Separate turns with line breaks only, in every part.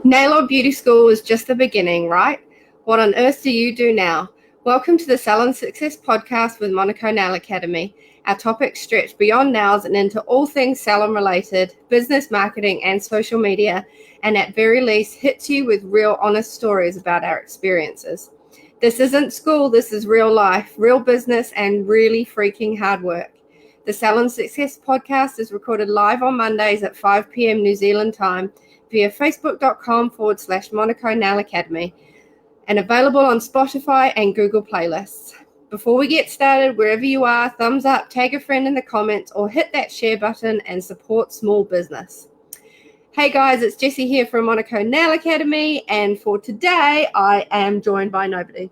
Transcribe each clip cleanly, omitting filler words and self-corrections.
Nail or beauty school is just the beginning, right? What on earth do you do now? Welcome to the Salon Success Podcast with Monaco Nail Academy. Our topics stretch beyond nails and into all things salon related, business, marketing, and social media, and at very least hits you with real honest stories about our experiences. This isn't school, this is real life, real business, and really freaking hard work. The Salon Success Podcast is recorded live on Mondays at 5 p.m. New Zealand time via facebook.com/Monaco Nail Academy and available on Spotify and Google playlists. Before we get started, wherever you are, thumbs up, tag a friend in the comments, or hit that share button and support small business. Hey guys, it's Jessie here from Monaco Nail Academy, and for today, I am joined by nobody.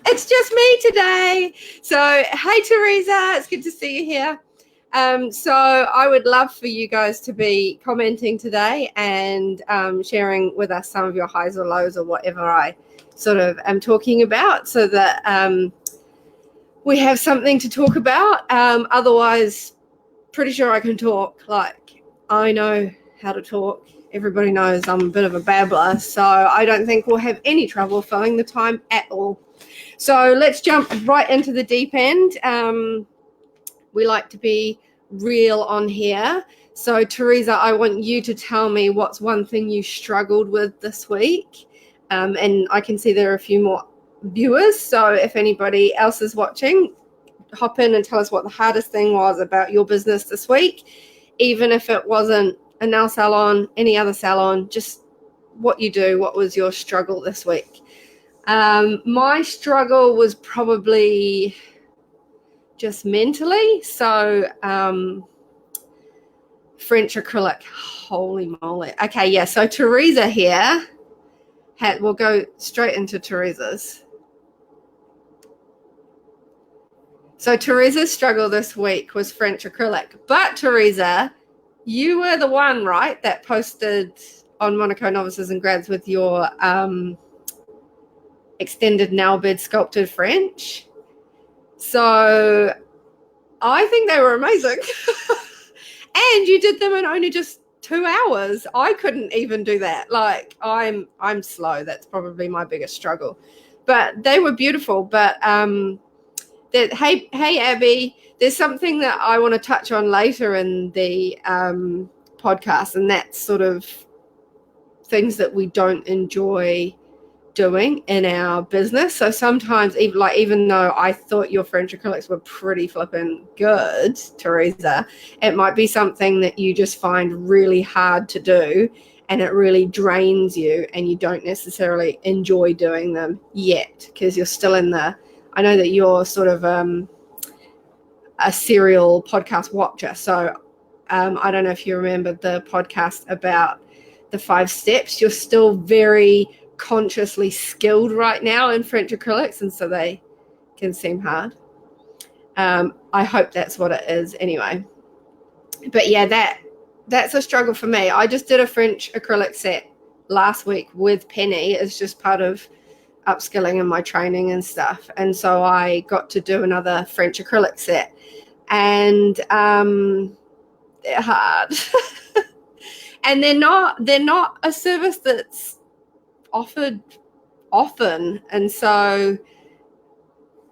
It's just me today. So, hey Teresa, it's good to see you here. So I would love for you guys to be commenting today and sharing with us some of your highs or lows or whatever I sort of am talking about, so that we have something to talk about. Otherwise, pretty sure I can talk. Like, I know how to talk. Everybody knows I'm a bit of a babbler, so I don't think we'll have any trouble filling the time at all. So let's jump right into the deep end. We like to be real on here. So Teresa, I want you to tell me what's one thing you struggled with this week. And I can see there are a few more viewers. So if anybody else is watching, hop in and tell us what the hardest thing was about your business this week. Even if it wasn't a nail salon, any other salon, just what you do. What was your struggle this week? My struggle was probably just mentally. So French acrylic, holy moly. Okay, yeah, so Teresa here, we'll go straight into Teresa's. So Teresa's struggle this week was French acrylic. But Teresa, you were the one, right, that posted on Monaco Novices and Grads with your extended nail bed sculpted French. So I think they were amazing. And you did them in only just 2 hours. I couldn't even do that. Like, I'm slow. That's probably my biggest struggle. But they were beautiful. But hey Abby, there's something that I want to touch on later in the podcast, and that's sort of things that we don't enjoy doing in our business. So sometimes, even though I thought your French acrylics were pretty flippin' good, Teresa, it might be something that you just find really hard to do, and it really drains you, and you don't necessarily enjoy doing them yet because you're still in the. I know that you're sort of a serial podcast watcher, so I don't know if you remember the podcast about the 5 steps. You're still very consciously skilled right now in French acrylics, and so they can seem hard. I hope that's what it is anyway. But yeah, that's a struggle for me. I just did a French acrylic set last week with Penny. It's just part of upskilling in my training and stuff, and so I got to do another French acrylic set, and they're hard. And they're not a service that's offered often, and so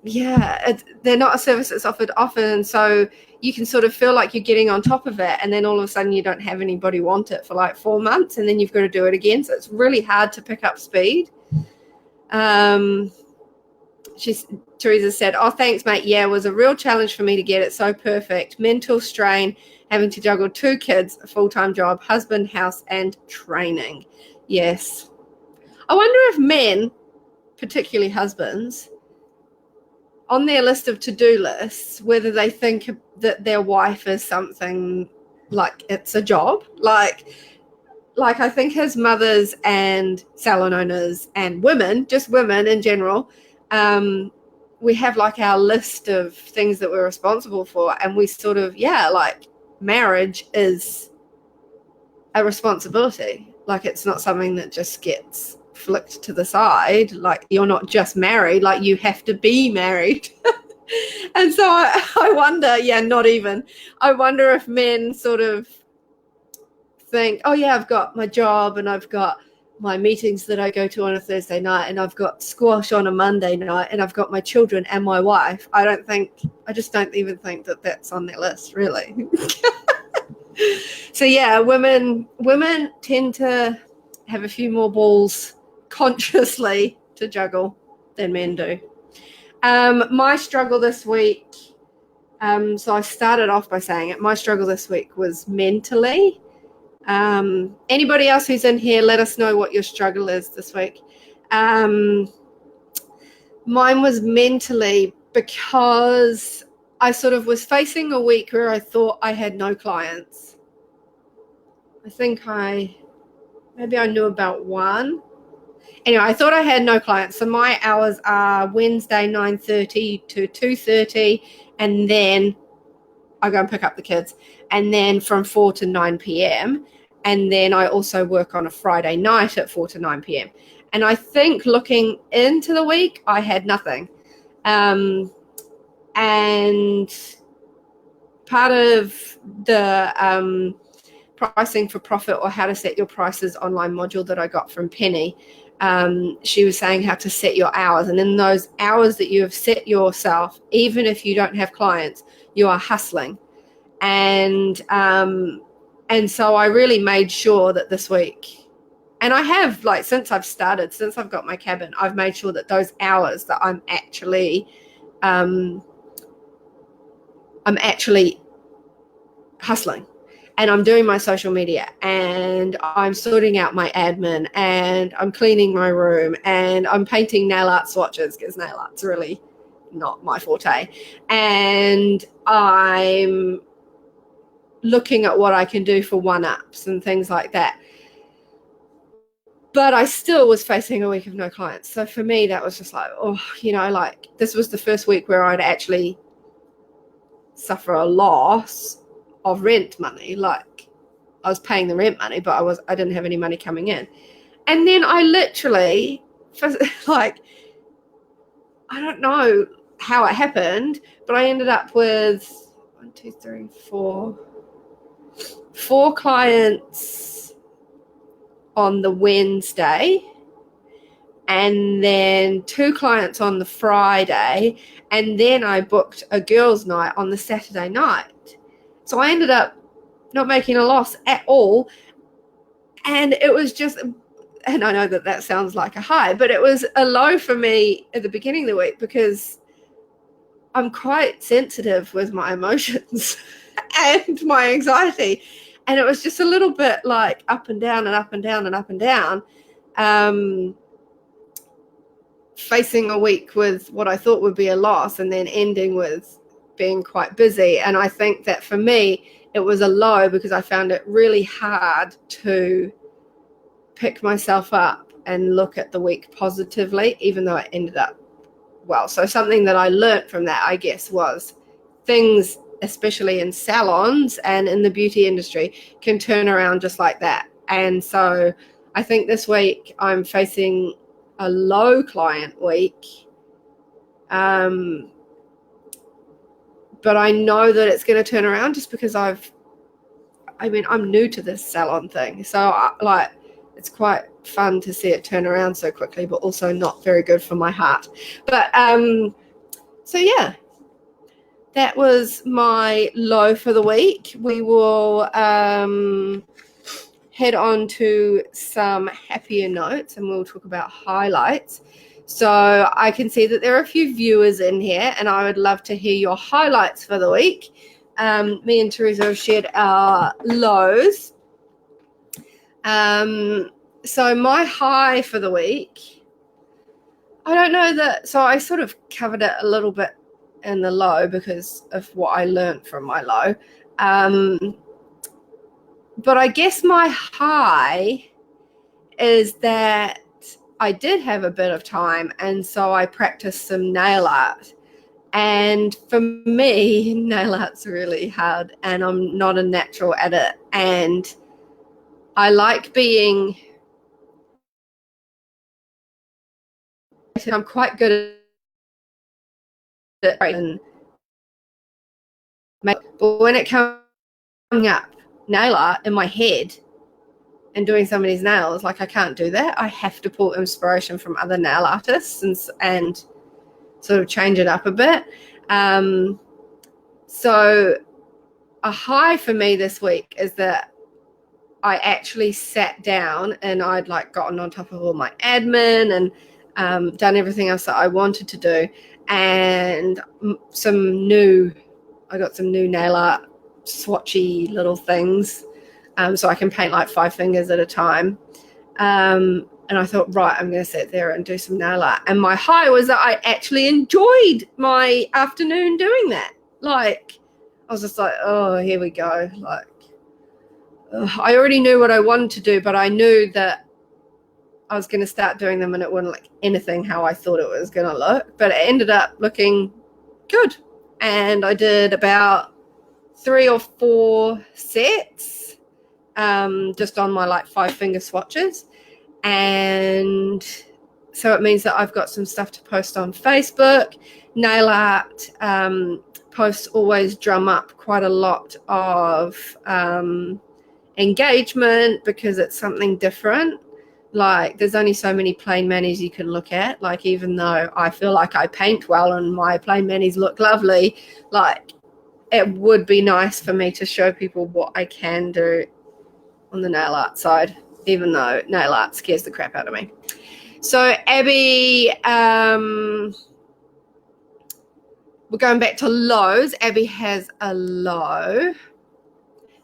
they're not a service that's offered often, and so you can sort of feel like you're getting on top of it, and then all of a sudden you don't have anybody want it for like 4 months, and then you've got to do it again. So it's really hard to pick up speed. Teresa said, oh, thanks, mate. Yeah, it was a real challenge for me to get it so perfect. Mental strain, having to juggle 2 kids, a full-time job, husband, house, and training. Yes. I wonder if men, particularly husbands, on their list of to-do lists, whether they think that their wife is something like it's a job. Like I think as mothers and salon owners and women, just women in general, we have like our list of things that we're responsible for, and we sort of, like marriage is a responsibility. Like, it's not something that just gets flicked to the side. Like, you're not just married, like you have to be married. And so I wonder, not even, I wonder if men sort of think, oh yeah, I've got my job and I've got my meetings that I go to on a Thursday night, and I've got squash on a Monday night, and I've got my children and my wife. I just don't even think that that's on their list, really. So yeah, women tend to have a few more balls consciously to juggle than men do. My struggle this week, so I started off by saying it, my struggle this week was mentally. Anybody else who's in here, let us know what your struggle is this week. Mine was mentally, because I sort of was facing a week where I thought I had no clients. I think maybe I knew about one. Anyway, I thought I had no clients. So my hours are Wednesday 9:30 to 2:30, and then I go and pick up the kids, and then from 4 to 9 p.m. And then I also work on a Friday night at 4 to 9 p.m. And I think looking into the week, I had nothing. And part of the pricing for profit, or how to set your prices online module that I got from Penny, she was saying how to set your hours. And in those hours that you have set yourself, even if you don't have clients, you are hustling. And so I really made sure that this week, and I have, like, since I've got my cabin, I've made sure that those hours that I'm actually hustling, and I'm doing my social media, and I'm sorting out my admin, and I'm cleaning my room, and I'm painting nail art swatches, because nail art's really not my forte, and I'm looking at what I can do for one-ups and things like that. But I still was facing a week of no clients. So for me, that was just like, like, this was the first week where I'd actually suffer a loss of rent money. Like, I was paying the rent money, but I didn't have any money coming in. And then I literally, like, I don't know how it happened, but I ended up with 4 clients on the Wednesday, and then 2 clients on the Friday, and then I booked a girls' night on the Saturday night. So I ended up not making a loss at all. And it was just, and I know that sounds like a high, but it was a low for me at the beginning of the week, because I'm quite sensitive with my emotions and my anxiety. And it was just a little bit like up and down and up and down and up and down, facing a week with what I thought would be a loss, and then ending with being quite busy. And I think that for me, it was a low, because I found it really hard to pick myself up and look at the week positively, even though it ended up well. So something that I learned from that, I guess, was things, especially in salons and in the beauty industry, can turn around just like that. And so I think this week I'm facing a low client week, but I know that it's going to turn around, just because I'm new to this salon thing, so it's quite fun to see it turn around so quickly, but also not very good for my heart. But so yeah, that was my low for the week. We will head on to some happier notes, and we'll talk about highlights. So I can see that there are a few viewers in here, and I would love to hear your highlights for the week. Me and Teresa have shared our lows. So my high for the week, I don't know that, so I sort of covered it a little bit in the low because of what I learned from my low. But I guess my high is that I did have a bit of time, and so I practiced some nail art. And for me, nail art's really hard, and I'm not a natural at it. And I like being, I'm quite good at it, but when it comes up nail art in my head, and doing somebody's nails. Like, I can't do that. I have to pull inspiration from other nail artists and sort of change it up a bit. So a high for me this week is that I actually sat down and I'd like gotten on top of all my admin and done everything else that I wanted to do. And I got some new nail art swatchy little things. So I can paint like 5 fingers at a time. And I thought, right, I'm going to sit there and do some nail art. And my high was that I actually enjoyed my afternoon doing that. Like, I was just like, oh, here we go. Like, I already knew what I wanted to do, but I knew that I was going to start doing them and it wouldn't look anything how I thought it was going to look. But it ended up looking good. And I did about 3 or 4 sets just on my like 5-finger swatches. And so it means that I've got some stuff to post on Facebook. Nail art posts always drum up quite a lot of engagement because it's something different. Like, there's only so many plain manis you can look at. Like, even though I feel like I paint well and my plain manis look lovely, like, it would be nice for me to show people what I can do on the nail art side, even though nail art scares the crap out of me. So Abby, we're going back to lows. Abby has a low.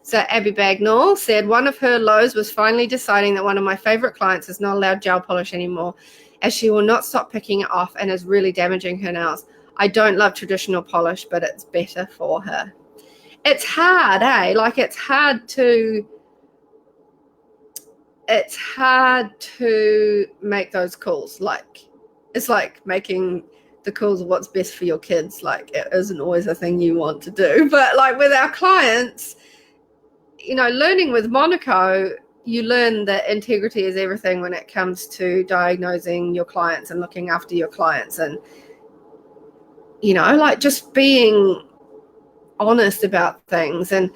So Abby Bagnall said one of her lows was finally deciding that one of my favorite clients is not allowed gel polish anymore, as she will not stop picking it off and is really damaging her nails. I don't love traditional polish, but it's better for her. It's hard, eh? Like, it's hard to make those calls. Like, it's like making the calls of what's best for your kids. Like, it isn't always a thing you want to do. But like with our clients, you know, learning with Monaco, you learn that integrity is everything when it comes to diagnosing your clients and looking after your clients. And, you know, like, just being honest about things. And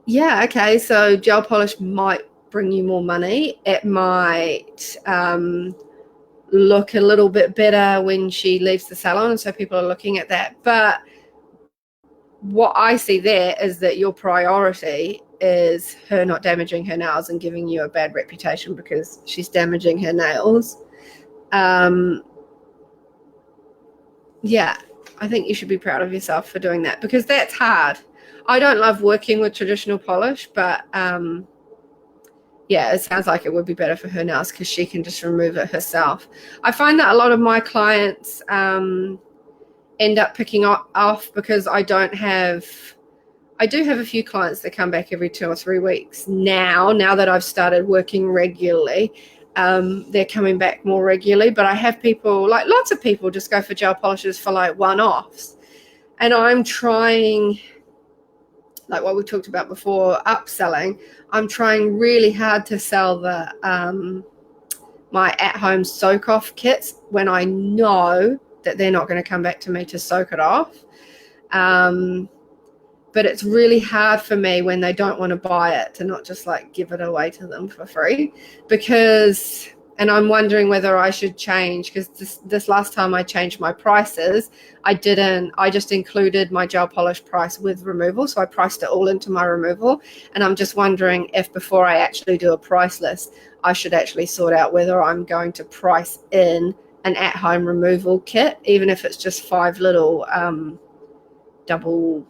yeah, okay, so gel polish might bring you more money. It might look a little bit better when she leaves the salon, and so people are looking at that. But what I see there is that your priority is her not damaging her nails and giving you a bad reputation because she's damaging her nails. Yeah, I think you should be proud of yourself for doing that, because that's hard. I don't love working with traditional polish, but yeah, it sounds like it would be better for her nails because she can just remove it herself. I find that a lot of my clients end up picking off because I do have a few clients that come back every 2 or 3 weeks now that I've started working regularly. They're coming back more regularly, but I have people, like lots of people, just go for gel polishes for like one-offs. And I'm trying, like what we talked about before, upselling. I'm trying really hard to sell the my at-home soak-off kits when I know that they're not going to come back to me to soak it off. But it's really hard for me when they don't want to buy it to not just like give it away to them for free, and I'm wondering whether I should change, because this last time I changed my prices, I just included my gel polish price with removal. So I priced it all into my removal. And I'm just wondering if before I actually do a price list, I should actually sort out whether I'm going to price in an at-home removal kit, even if it's just 5 little double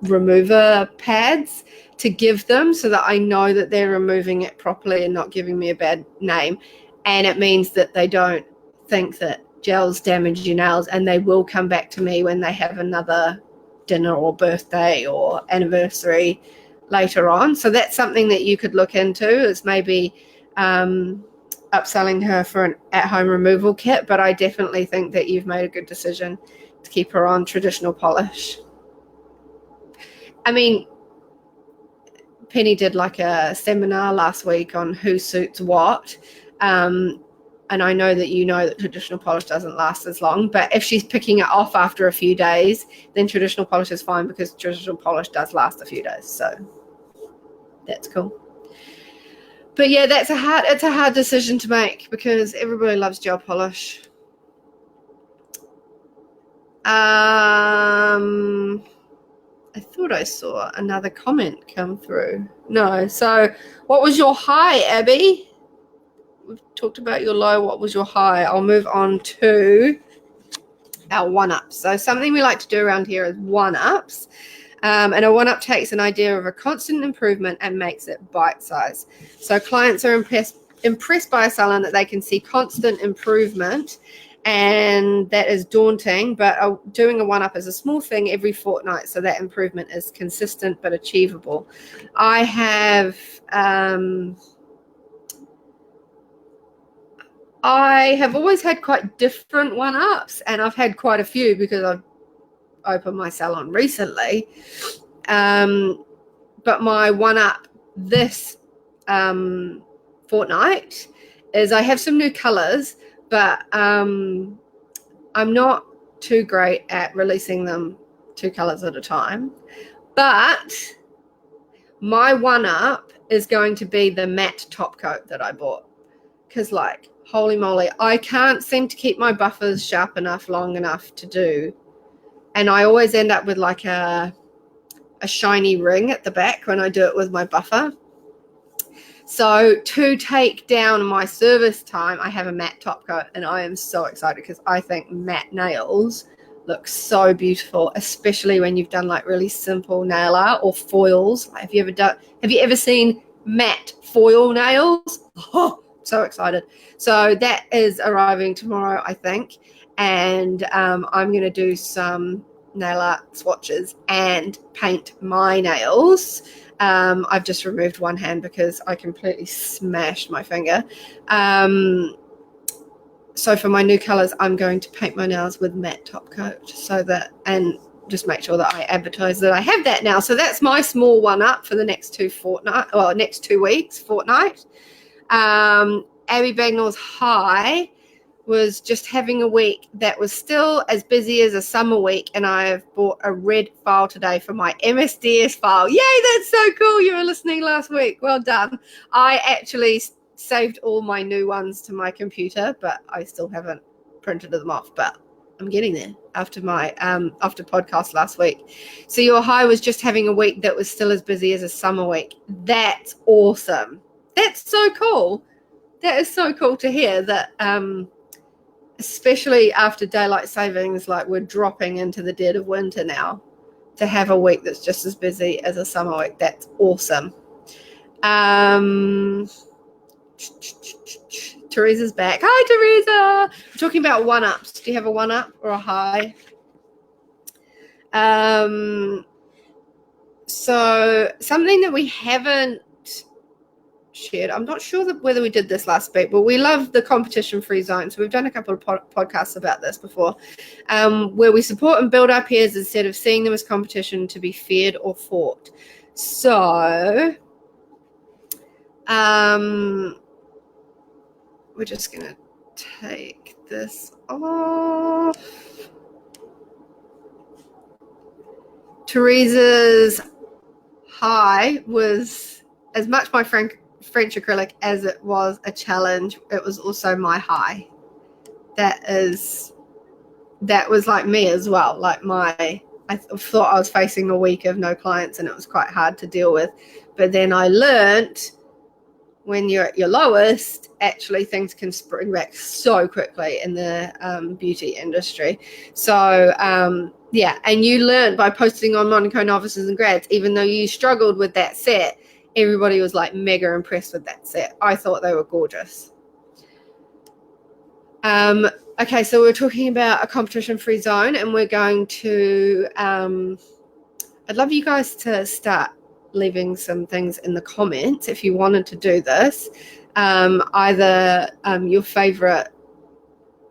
remover pads to give them, so that I know that they're removing it properly and not giving me a bad name. And it means that they don't think that gels damage your nails, and they will come back to me when they have another dinner or birthday or anniversary later on. So that's something that you could look into, is maybe upselling her for an at-home removal kit. But I definitely think that you've made a good decision to keep her on traditional polish. I mean, Penny did like a seminar last week on who suits what. And I know that you know that traditional polish doesn't last as long. But if she's picking it off after a few days, then traditional polish is fine, because traditional polish does last a few days. So that's cool. But yeah, it's a hard decision to make because everybody loves gel polish. I thought I saw another comment come through. No. So what was your high, Abby? We've talked about your low. What was your high? I'll move on to our one-ups. So something we like to do around here is one-ups. And a one-up takes an idea of a constant improvement and makes it bite-sized. So clients are impressed by a salon that they can see constant improvement, and that is daunting, but doing a one-up is a small thing every fortnight, so that improvement is consistent but achievable. I have always had quite different one-ups, and I've had quite a few because I've opened my salon recently. But my one-up this fortnight is I have some new colors, but I'm not too great at releasing them 2 colors at a time. But my one-up is going to be the matte top coat that I bought, because like, holy moly, I can't seem to keep my buffers sharp enough, long enough to do. And I always end up with like a shiny ring at the back when I do it with my buffer. So to take down my service time, I have a matte top coat, and I am so excited because I think matte nails look so beautiful, especially when you've done like really simple nail art or foils. Have you ever seen matte foil nails? Oh, so excited. So that is arriving tomorrow, I think. And I'm going to do some nail art swatches and paint my nails. I've just removed one hand because I completely smashed my finger. So for my new colors, I'm going to paint my nails with matte top coat, and just make sure that I advertise that I have that now. So that's my small one up for the next 2 weeks, fortnight. Abby Bagnall's high was just having a week that was still as busy as a summer week, and I have bought a red file today for my MSDS file. Yay, that's so cool. You were listening last week. Well done. I actually saved all my new ones to my computer, but I still haven't printed them off, but I'm getting there after my after podcast last week. So your high was just having a week that was still as busy as a summer week. That's awesome. That's so cool. That is so cool to hear that, especially after daylight savings, like we're dropping into the dead of winter now, to have a week that's just as busy as a summer week. That's awesome. Teresa's back. Hi, Teresa. We're talking about one-ups. Do you have a one-up or a high? So something that we haven't shared, I'm not sure whether we did this last week, but we love the competition-free zone. So we've done a couple of podcasts about this before, where we support and build our peers instead of seeing them as competition to be feared or fought. So we're just going to take this off. Teresa's high was as much my French acrylic as it was a challenge. It was also my high. That was like me as well. Like I thought I was facing a week of no clients, and it was quite hard to deal with. But then I learnt when you're at your lowest, actually things can spring back so quickly in the beauty industry. So yeah, and you learn by posting on Monaco novices and grads, even though you struggled with that set, everybody was like mega impressed with that set. I thought they were gorgeous. Okay, so we're talking about a competition-free zone, and we're going to, I'd love you guys to start leaving some things in the comments if you wanted to do this. Either your favorite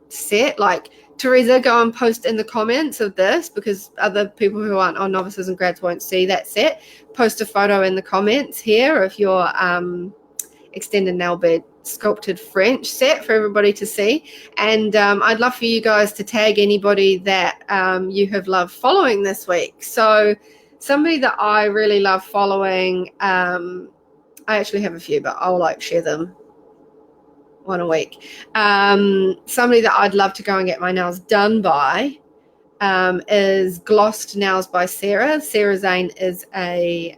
set, like Teresa, go and post in the comments of this, because other people who aren't on novices and grads won't see that set. Post a photo in the comments here of your extended nail bed sculpted French set for everybody to see. And I'd love for you guys to tag anybody that you have loved following this week. So somebody that I really love following, I actually have a few, but I'll like share them one a week. Somebody that I'd love to go and get my nails done by is Glossed Nails by Sarah. Sarah Zane is a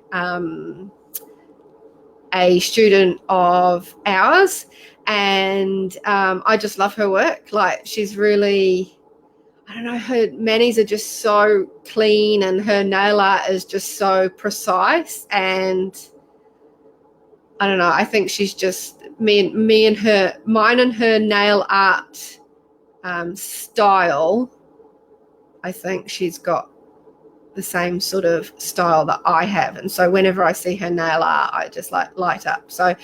student of ours, and I just love her work. Like, she's really, I don't know, her manis are just so clean, and her nail art is just so precise, and I don't know, I think she's just mine and her nail art style. I think she's got the same sort of style that I have, and so whenever I see her nail art, I just like light up. So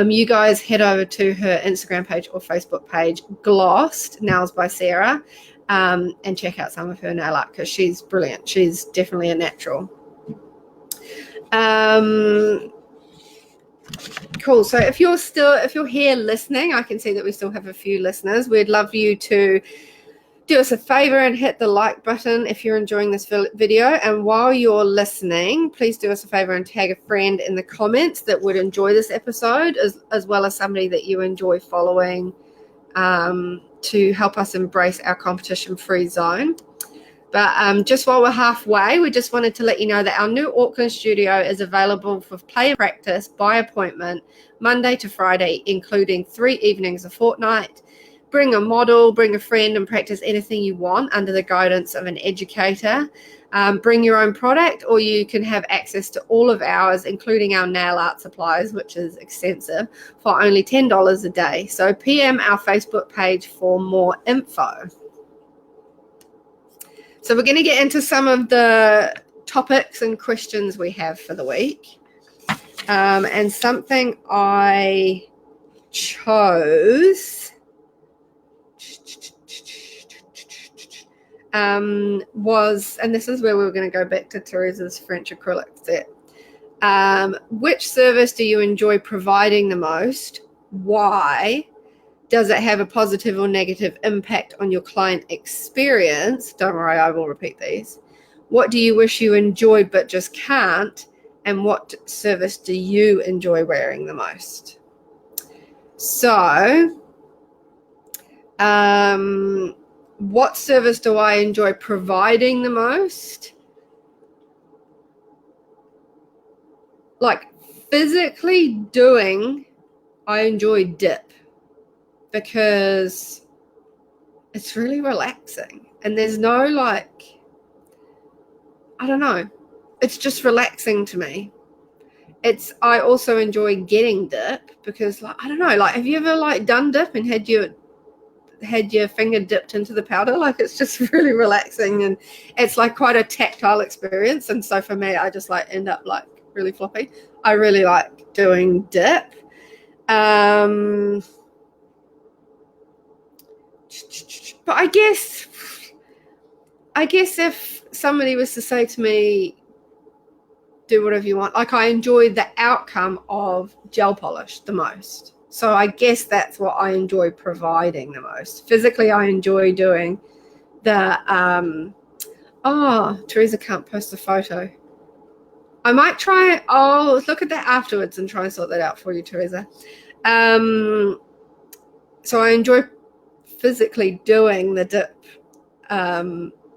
you guys head over to her Instagram page or Facebook page, Glossed Nails by Sarah, and check out some of her nail art, because she's brilliant. She's definitely a natural. Cool. So if you're here listening, I can see that we still have a few listeners. We'd love you to do us a favor and hit the like button if you're enjoying this video. And while you're listening, please do us a favor and tag a friend in the comments that would enjoy this episode, as well as somebody that you enjoy following, to help us embrace our competition-free zone. But just while we're halfway, we just wanted to let you know that our new Auckland studio is available for play and practice by appointment Monday to Friday, including 3 evenings a fortnight. Bring a model, bring a friend, and practice anything you want under the guidance of an educator. Bring your own product, or you can have access to all of ours, including our nail art supplies, which is extensive, for only $10 a day. So PM our Facebook page for more info. So we're going to get into some of the topics and questions we have for the week. And something I chose was, and this is where we were going to go back to Teresa's French acrylic set. Which service do you enjoy providing the most? Why? Does it have a positive or negative impact on your client experience? Don't worry, I will repeat these. What do you wish you enjoyed but just can't? And what service do you enjoy wearing the most? So, what service do I enjoy providing the most? Like, physically doing, I enjoy dip, because it's really relaxing, and there's no, like, I don't know, it's just relaxing to me. I also enjoy getting dip, because, like, I don't know, like, have you ever like done dip and had your finger dipped into the powder? Like, it's just really relaxing, and it's like quite a tactile experience. And so for me, I just like end up like really floppy. I really like doing dip. But I guess if somebody was to say to me, do whatever you want, like, I enjoy the outcome of gel polish the most. So I guess that's what I enjoy providing the most. Physically, I enjoy doing the, Teresa can't post a photo. I might try, I'll look at that afterwards and try and sort that out for you, Teresa. So I enjoy physically doing the dip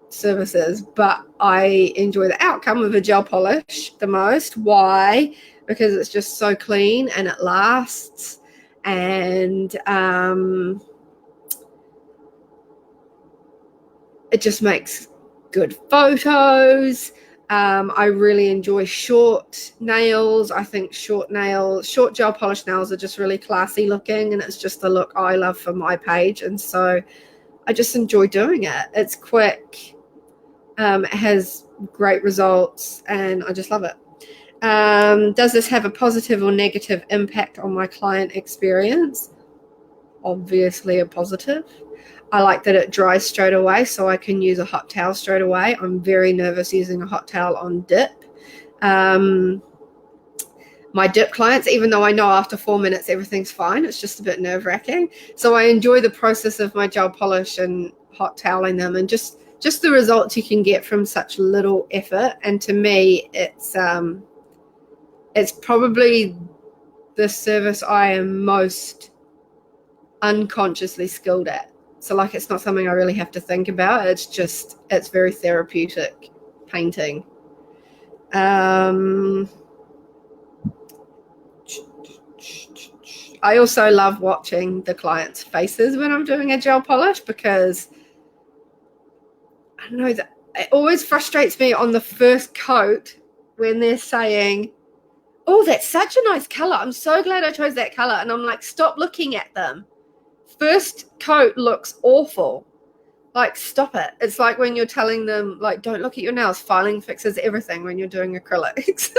services, but I enjoy the outcome of a gel polish the most. Why? Because it's just so clean and it lasts, and it just makes good photos. I really enjoy short nails. I think short gel polish nails are just really classy looking, and it's just the look I love for my page. And so I just enjoy doing it. It's quick. It has great results, and I just love it. Does this have a positive or negative impact on my client experience? Obviously a positive. I like that it dries straight away, so I can use a hot towel straight away. I'm very nervous using a hot towel on dip. My dip clients, even though I know after 4 minutes everything's fine, it's just a bit nerve-wracking. So I enjoy the process of my gel polish and hot toweling them, and just the results you can get from such little effort. And to me, it's probably the service I am most unconsciously skilled at. So like, it's not something I really have to think about. It's very therapeutic painting. I also love watching the clients' faces when I'm doing a gel polish, because I don't know, that it always frustrates me on the first coat when they're saying, oh, that's such a nice color. I'm so glad I chose that color. And I'm like, stop looking at them. First coat looks awful. Like, stop it. It's like when you're telling them, like, don't look at your nails. Filing fixes everything when you're doing acrylics.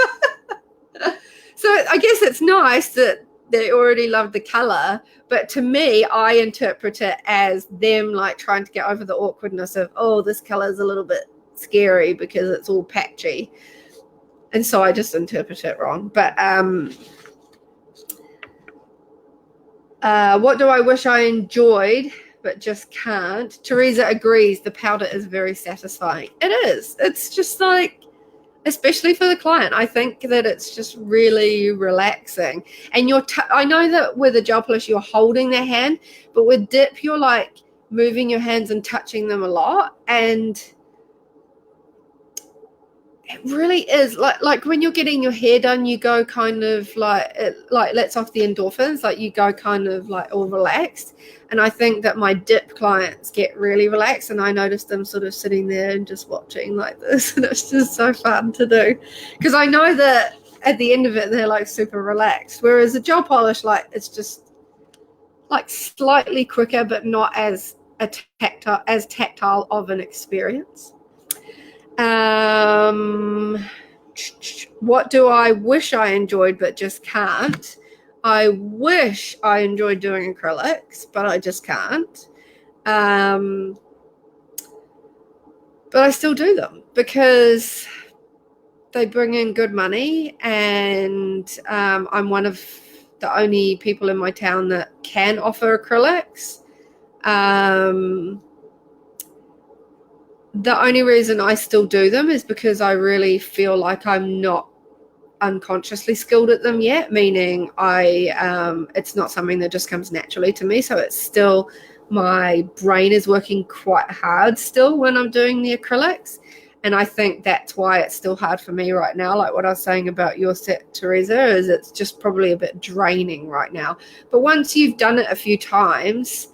So I guess it's nice that they already love the color, but to me, I interpret it as them like trying to get over the awkwardness of, oh, this color is a little bit scary because it's all patchy. And so I just interpret it wrong. But what do I wish I enjoyed but just can't? Teresa agrees, the powder is very satisfying. It is. It's just like, especially for the client, I think that it's just really relaxing. And I know that with a gel polish, you're holding their hand, but with dip, you're like moving your hands and touching them a lot. And it really is like when you're getting your hair done, you go kind of like, it like lets off the endorphins, like you go kind of like all relaxed. And I think that my dip clients get really relaxed, and I notice them sort of sitting there and just watching like this, and it's just so fun to do, because I know that at the end of it they're like super relaxed. Whereas a gel polish, like, it's just like slightly quicker, but not as tactile of an experience. What do I wish I enjoyed but just can't? I wish I enjoyed doing acrylics, but I just can't. But I still do them because they bring in good money, and I'm one of the only people in my town that can offer acrylics. The only reason I still do them is because I really feel like I'm not unconsciously skilled at them yet, meaning it's not something that just comes naturally to me. So it's still, my brain is working quite hard still when I'm doing the acrylics. And I think that's why it's still hard for me right now. Like what I was saying about your set, Teresa, is it's just probably a bit draining right now. But once you've done it a few times,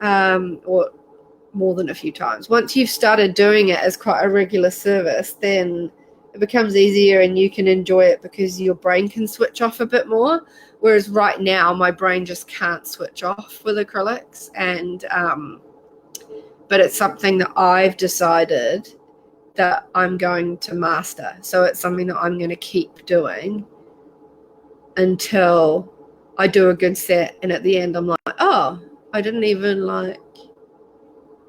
or more than a few times, once you've started doing it as quite a regular service, then it becomes easier and you can enjoy it because your brain can switch off a bit more. Whereas right now, my brain just can't switch off with acrylics. And but it's something that I've decided that I'm going to master. So it's something that I'm going to keep doing until I do a good set. And at the end, I'm like, oh, I didn't even like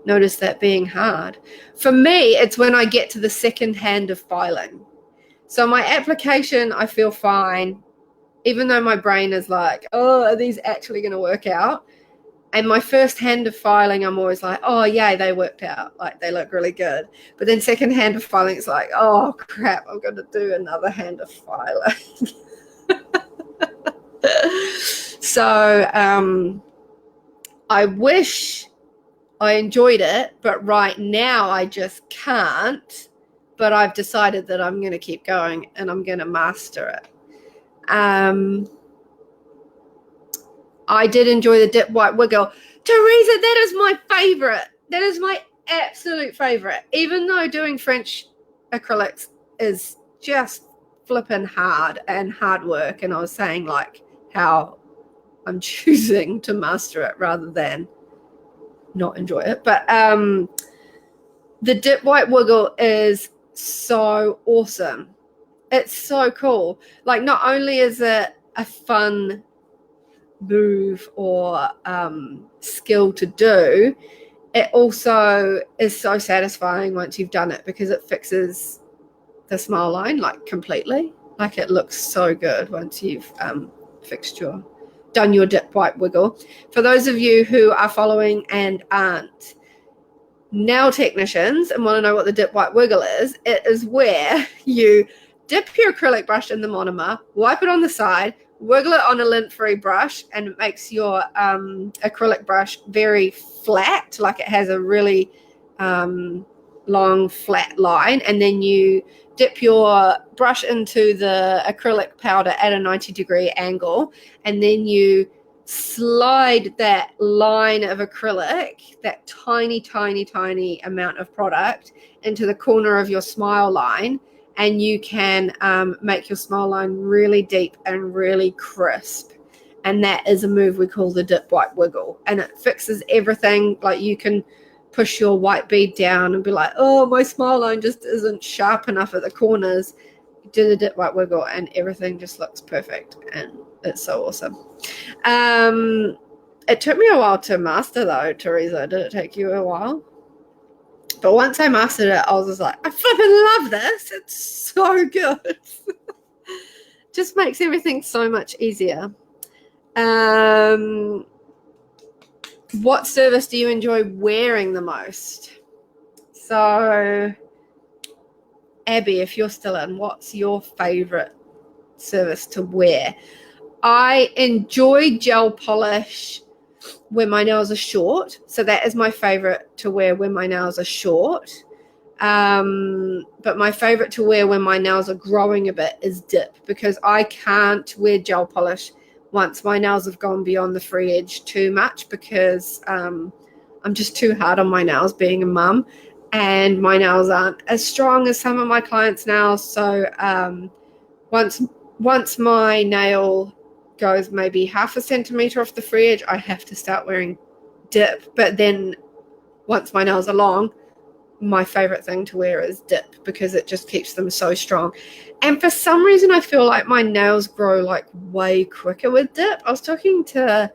notice that being hard. For me, it's when I get to the second hand of filing. So my application, I feel fine, even though my brain is like, oh, are these actually going to work out? And my first hand of filing, I'm always like, oh, yay, they worked out. Like, they look really good. But then second hand of filing, it's like, oh, crap, I'm going to do another hand of filing. So I wish I enjoyed it, but right now I just can't. But I've decided that I'm going to keep going and I'm going to master it. I did enjoy the Dip White Wiggle. Teresa, that is my favorite. That is my absolute favorite. Even though doing French acrylics is just flipping hard and hard work. And I was saying like how I'm choosing to master it rather than not enjoy it. But the Dip White Wiggle is so awesome. It's so cool. Like, not only is it a fun move or skill to do, it also is so satisfying once you've done it because it fixes the smile line like completely. Like, it looks so good once you've done your Dip White Wiggle. For those of you who are following and aren't nail technicians and want to know what the Dip White Wiggle is, it is where you dip your acrylic brush in the monomer, wipe it on the side, wiggle it on a lint-free brush, and it makes your acrylic brush very flat, like it has a really long flat line. And then you dip your brush into the acrylic powder at a 90-degree angle, and then you slide that line of acrylic, that tiny, tiny, tiny amount of product, into the corner of your smile line, and you can make your smile line really deep and really crisp. And that is a move we call the dip white wiggle, and it fixes everything. Like, you can push your white bead down and be like, oh, my smile line just isn't sharp enough at the corners. You do the dip white wiggle and everything just looks perfect, and it's so awesome. It took me a while to master though, Teresa. Did it take you a while? But once I mastered it, I was just like, I flipping love this. It's so good. Just makes everything so much easier. What service do you enjoy wearing the most? So, Abby, if you're still in, what's your favorite service to wear? I enjoy gel polish when my nails are short. So that is my favorite to wear when my nails are short. But my favorite to wear when my nails are growing a bit is dip, because I can't wear gel polish once my nails have gone beyond the free edge too much, because I'm just too hard on my nails being a mum, and my nails aren't as strong as some of my clients' nails. So once my nail goes maybe half a centimeter off the free edge, I have to start wearing dip. But then once my nails are long, my favorite thing to wear is dip, because it just keeps them so strong. And for some reason, I feel like my nails grow like way quicker with dip. I was talking to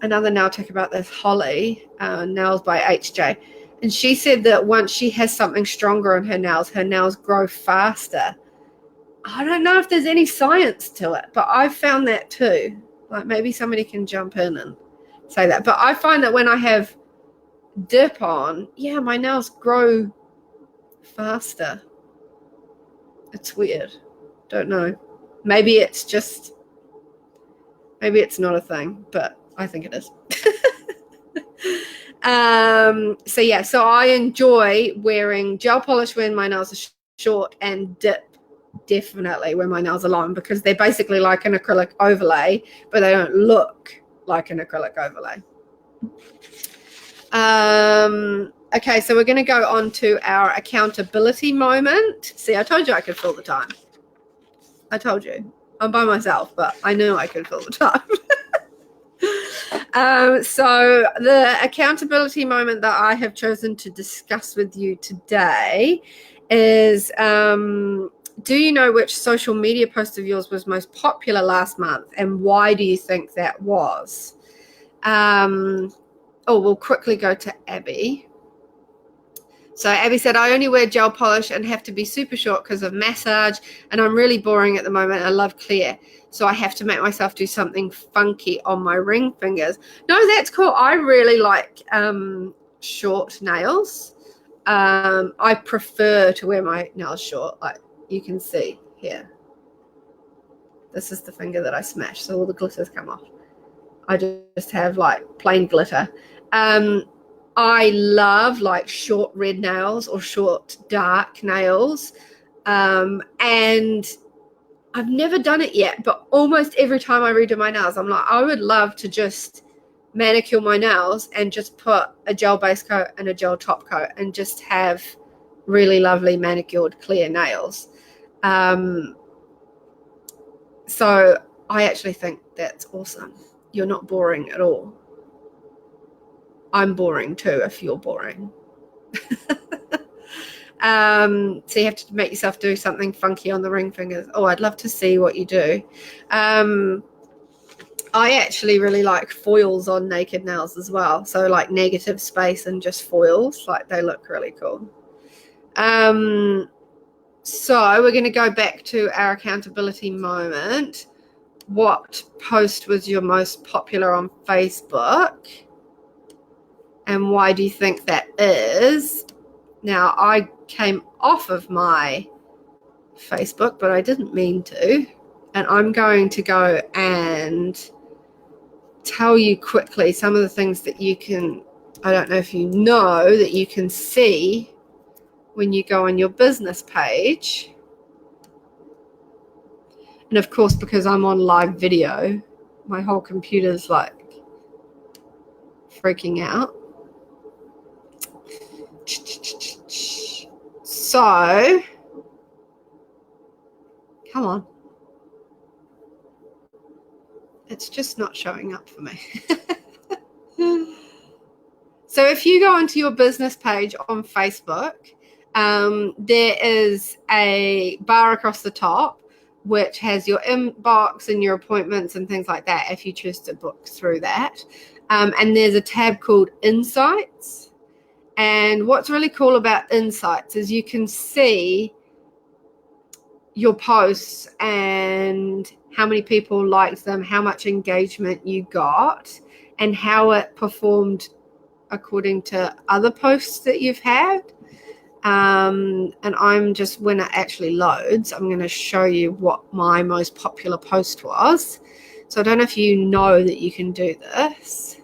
another nail tech about this, Holly, Nails by HJ, and she said that once she has something stronger on her nails grow faster. I don't know if there's any science to it, but I've found that too. Like, maybe somebody can jump in and say that. But I find that when I have dip on, yeah, my nails grow faster. It's weird. Don't know. Maybe it's not a thing, but I think it is. So I enjoy wearing gel polish when my nails are short, and dip definitely when my nails are long, because they're basically like an acrylic overlay, but they don't look like an acrylic overlay. Okay, so we're going to go on to our accountability moment. See, I told you I could fill the time. I told you. I'm by myself, but I knew I could fill the time. So the accountability moment that I have chosen to discuss with you today is, do you know which social media post of yours was most popular last month, and why do you think that was? We'll quickly go to Abby. So Abby said, I only wear gel polish and have to be super short because of massage, and I'm really boring at the moment. I love clear, so I have to make myself do something funky on my ring fingers. No, that's cool. I really like short nails. I prefer to wear my nails short. Like you can see here. This is the finger that I smashed, so all the glitters come off. I just have like plain glitter. I love like short red nails or short dark nails. And I've never done it yet, but almost every time I redo my nails, I'm like, I would love to just manicure my nails and just put a gel base coat and a gel top coat and just have really lovely manicured clear nails. So I actually think that's awesome. You're not boring at all. I'm boring too if you're boring. So you have to make yourself do something funky on the ring fingers. Oh, I'd love to see what you do. I actually really like foils on naked nails as well. So like negative space and just foils, like they look really cool. So we're going to go back to our accountability moment. What post was your most popular on Facebook? And why do you think that is? Now, I came off of my Facebook, but I didn't mean to. And I'm going to go and tell you quickly some of the things that you can, I don't know if you know, that you can see when you go on your business page. And of course, because I'm on live video, my whole computer's like freaking out. So, come on. It's just not showing up for me. So if you go onto your business page on Facebook, there is a bar across the top which has your inbox and your appointments and things like that if you choose to book through that. And there's a tab called Insights. And what's really cool about Insights is you can see your posts and how many people liked them, how much engagement you got, and how it performed according to other posts that you've had. And I'm just, when it actually loads, I'm going to show you what my most popular post was. So I don't know if you know that you can do this.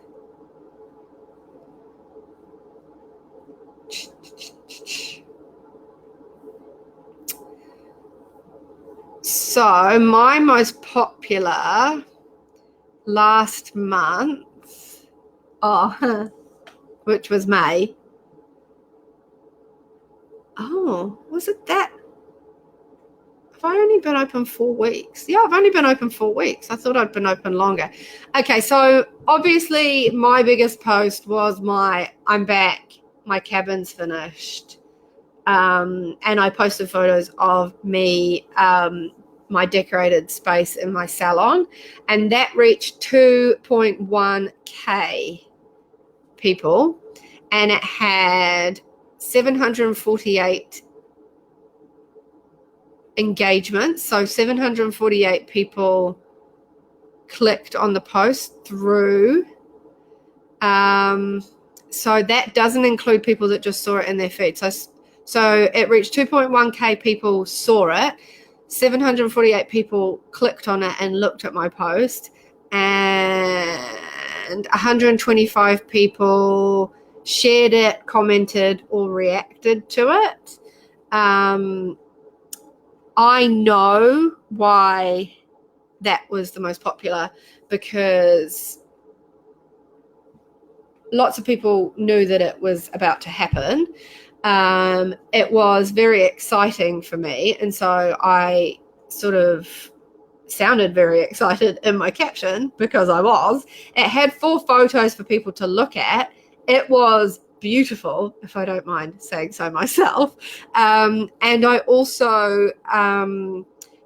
So my most popular last month, which was May. Oh, was it that? Have I only been open 4 weeks? Yeah, I've only been open 4 weeks. I thought I'd been open longer. Okay, so obviously my biggest post was I'm back, my cabin's finished. And I posted photos of me, my decorated space in my salon, and that reached 2.1k people, and it had 748 engagements. So 748 people clicked on the post through. So that doesn't include people that just saw it in their feed. So it reached 2.1k people saw it. 748 people clicked on it and looked at my post, and 125 people shared it, commented, or reacted to it. I know why that was the most popular, because lots of people knew that it was about to happen. It was very exciting for me, and so I sort of sounded very excited in my caption, because I was. It had 4 photos for people to look at. It was beautiful, if I don't mind saying so myself. And I also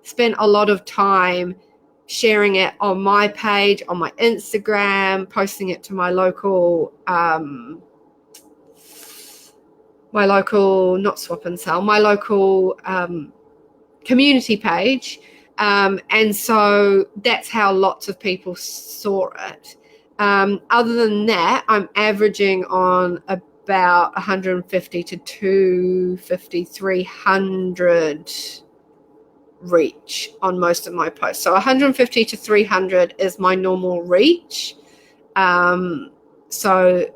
spent a lot of time sharing it on my page, on my Instagram, posting it to my local not swap and sell, my local community page. And so that's how lots of people saw it. Other than that, I'm averaging on about 150 to 250, 300 reach on most of my posts. So 150 to 300 is my normal reach. So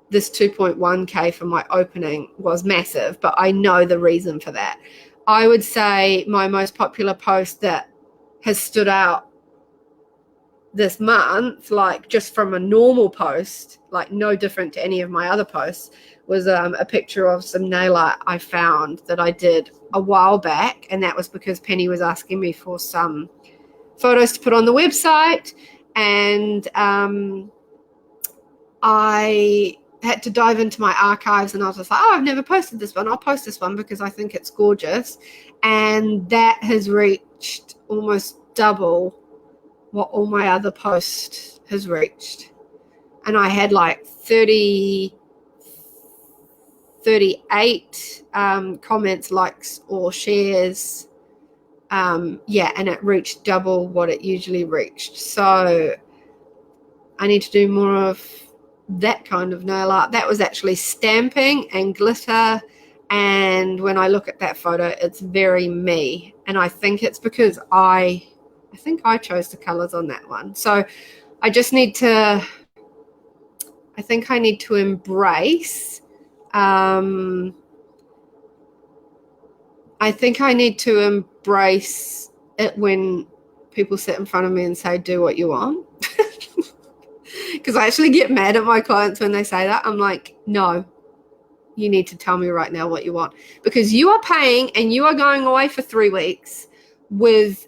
this 2.1k for my opening was massive, but I know the reason for that. I would say my most popular post that has stood out this month, like just from a normal post, like no different to any of my other posts, was a picture of some nail art I found that I did a while back. And that was because Penny was asking me for some photos to put on the website. And I had to dive into my archives, and I was just like, oh, I've never posted this one. I'll post this one because I think it's gorgeous. And that has reached almost double what all my other posts has reached. And I had like 38 comments, likes, or shares. And it reached double what it usually reached. So I need to do more of that kind of nail art. That was actually stamping and glitter, and when I look at that photo, it's very me. And I think it's because I think I chose the colors on that one. So I just need to, I think I need to embrace, I think I need to embrace it when people sit in front of me and say, do what you want. Because I actually get mad at my clients when they say that. I'm like, no, you need to tell me right now what you want. Because you are paying and you are going away for 3 weeks with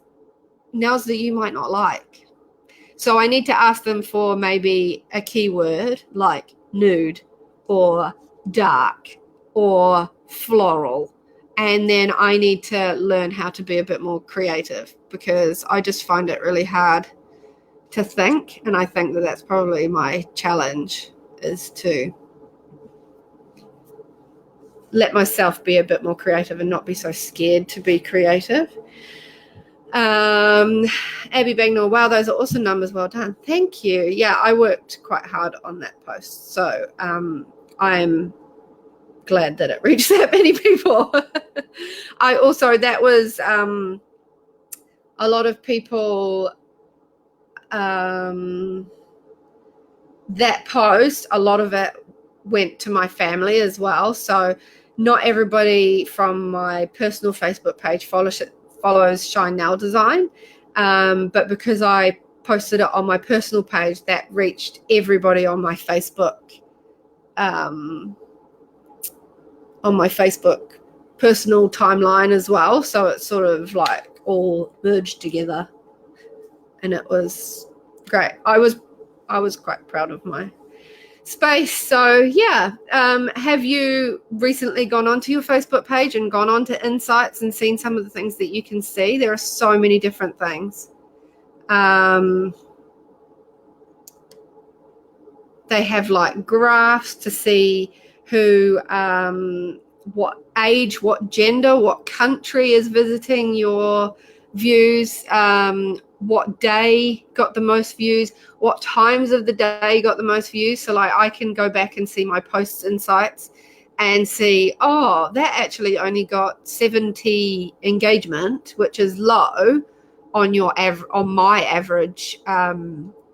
nails that you might not like. So I need to ask them for maybe a keyword like nude or dark or floral. And then I need to learn how to be a bit more creative, because I just find it really hard to think. And I think that that's probably my challenge, is to let myself be a bit more creative and not be so scared to be creative. Abby Bagnall, wow, those are awesome numbers. Well done. Thank you. Yeah, I worked quite hard on that post. So I'm glad that it reached that many people. I also, that was a lot of people, that post, a lot of it went to my family as well. So not everybody from my personal Facebook page follows Shine Nail Design, but because I posted it on my personal page, that reached everybody on my Facebook, personal timeline as well. So it's sort of like all merged together, and it was great. I was quite proud of my space. So yeah, have you recently gone onto your Facebook page and gone on to Insights and seen some of the things that you can see? There are so many different things. They have like graphs to see who, what age, what gender, what country is visiting your views, what day got the most views, what times of the day got the most views. So like I can go back and see my posts insights and see, oh, that actually only got 70 engagement, which is low on your on my average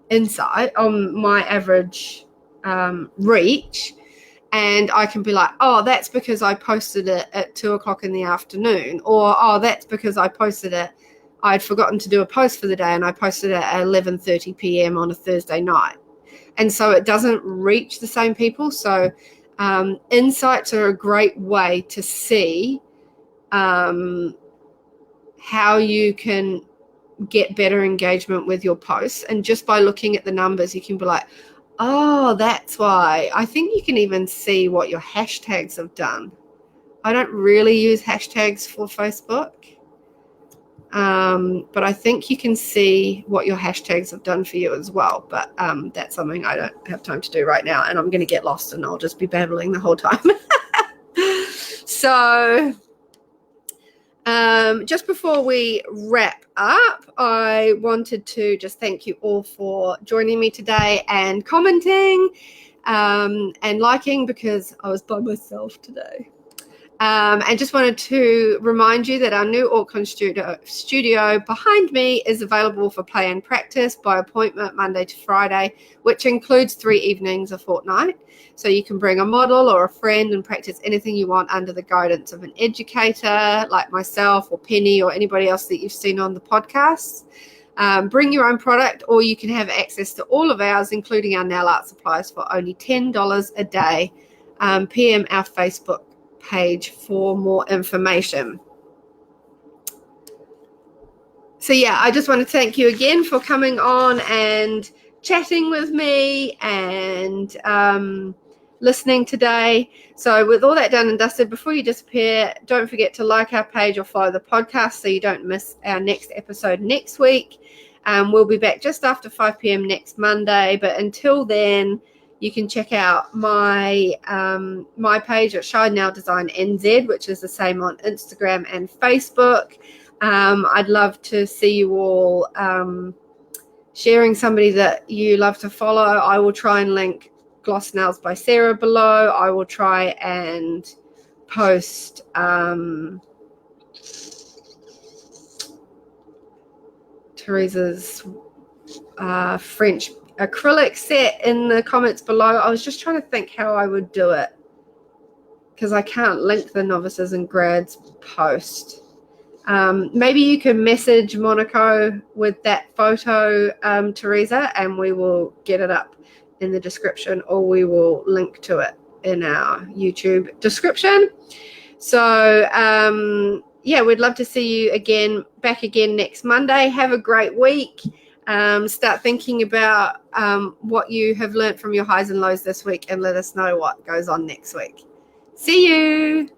insight, on my average reach. And I can be like, oh, that's because I posted it at 2:00 in the afternoon, or oh, that's because I posted it, I'd forgotten to do a post for the day and I posted it at 11:30 p.m. on a Thursday night. And so it doesn't reach the same people. So insights are a great way to see how you can get better engagement with your posts. And just by looking at the numbers, you can be like, oh, that's why. I think you can even see what your hashtags have done. I don't really use hashtags for Facebook, but I think you can see what your hashtags have done for you as well. But that's something I don't have time to do right now, and I'm going to get lost and I'll just be babbling the whole time. So just before we wrap up, I wanted to just thank you all for joining me today and commenting and liking, because I was by myself today. And just wanted to remind you that our new Auckland studio behind me is available for play and practice by appointment Monday to Friday, which includes 3 evenings a fortnight. So you can bring a model or a friend and practice anything you want under the guidance of an educator like myself or Penny or anybody else that you've seen on the podcast. Bring your own product, or you can have access to all of ours, including our nail art supplies, for only $10 a day. PM our Facebook page for more information. So yeah, I just want to thank you again for coming on and chatting with me and listening today. So with all that done and dusted, before you disappear, don't forget to like our page or follow the podcast so you don't miss our next episode next week. We'll be back just after 5 p.m. next Monday, but until then, you can check out my my page at Shine Nail Design NZ, which is the same on Instagram and Facebook. I'd love to see you all sharing somebody that you love to follow. I will try and link Gloss Nails by Sarah below. I will try and post Teresa's French acrylic set in the comments below. I was just trying to think how I would do it, because I can't link the novices and grads post. Maybe you can message Monaco with that photo, Teresa, and we will get it up in the description, or we will link to it in our YouTube description. So yeah, we'd love to see you back again next Monday. Have a great week. Start thinking about what you have learned from your highs and lows this week, and let us know what goes on next week. See you.